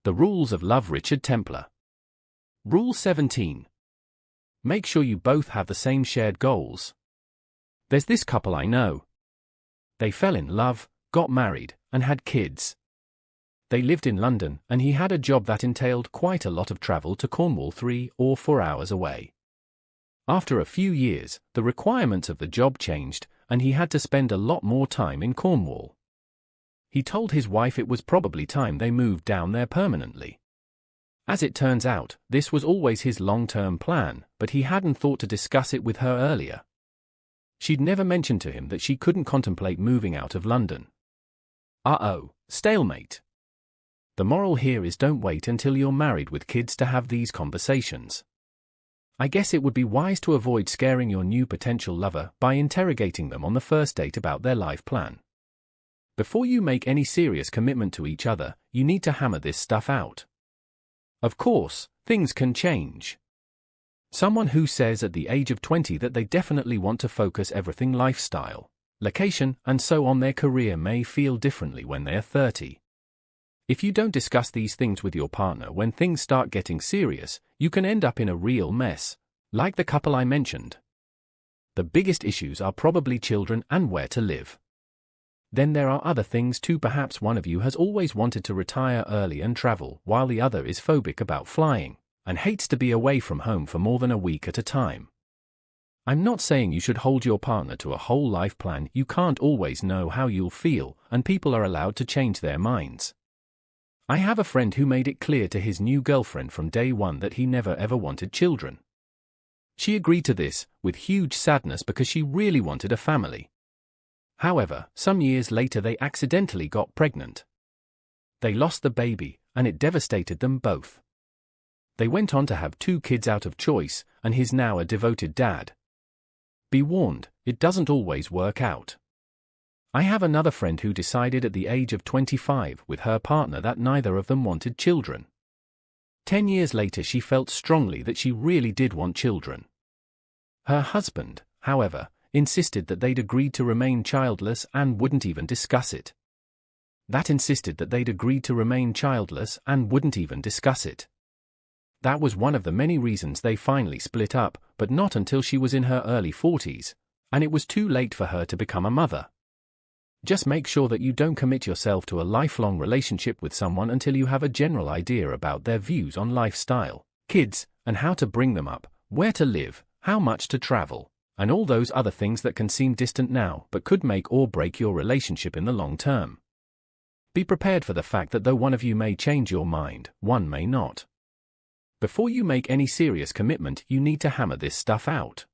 The rules of love. Richard Templar. Rule 17. Make sure you both have the same shared goals. There's this couple I know. They fell in love, got married, and had kids. They lived in London, and he had a job that entailed quite a lot of travel to Cornwall 3 or 4 hours away. After a few years, the requirements of the job changed, and he had to spend a lot more time in Cornwall. He told his wife it was probably time they moved down there permanently. As it turns out, this was always his long-term plan, but he hadn't thought to discuss it with her earlier. She'd never mentioned to him that she couldn't contemplate moving out of London. Uh-oh, stalemate. The moral here is don't wait until you're married with kids to have these conversations. I guess it would be wise to avoid scaring your new potential lover by interrogating them on the first date about their life plan. Before you make any serious commitment to each other, you need to hammer this stuff out. Of course, things can change. Someone who says at the age of 20 that they definitely want to focus everything lifestyle, location, and so on their career may feel differently when they are 30. If you don't discuss these things with your partner when things start getting serious, you can end up in a real mess, like the couple I mentioned. The biggest issues are probably children and where to live. Then there are other things too. Perhaps one of you has always wanted to retire early and travel, while the other is phobic about flying, and hates to be away from home for more than a week at a time. I'm not saying you should hold your partner to a whole life plan. You can't always know how you'll feel, and people are allowed to change their minds. I have a friend who made it clear to his new girlfriend from day one that he never ever wanted children. She agreed to this, with huge sadness because she really wanted a family. However, some years later they accidentally got pregnant. They lost the baby, and it devastated them both. They went on to have 2 kids out of choice, and he's now a devoted dad. Be warned, it doesn't always work out. I have another friend who decided at the age of 25 with her partner that neither of them wanted children. 10 years later she felt strongly that she really did want children. Her husband, however, insisted that they'd agreed to remain childless and wouldn't even discuss it. That was one of the many reasons they finally split up, but not until she was in her early 40s, and it was too late for her to become a mother. Just make sure that you don't commit yourself to a lifelong relationship with someone until you have a general idea about their views on lifestyle, kids, and how to bring them up, where to live, how much to travel, and all those other things that can seem distant now but could make or break your relationship in the long term. Be prepared for the fact that though one of you may change your mind, one may not. Before you make any serious commitment, you need to hammer this stuff out.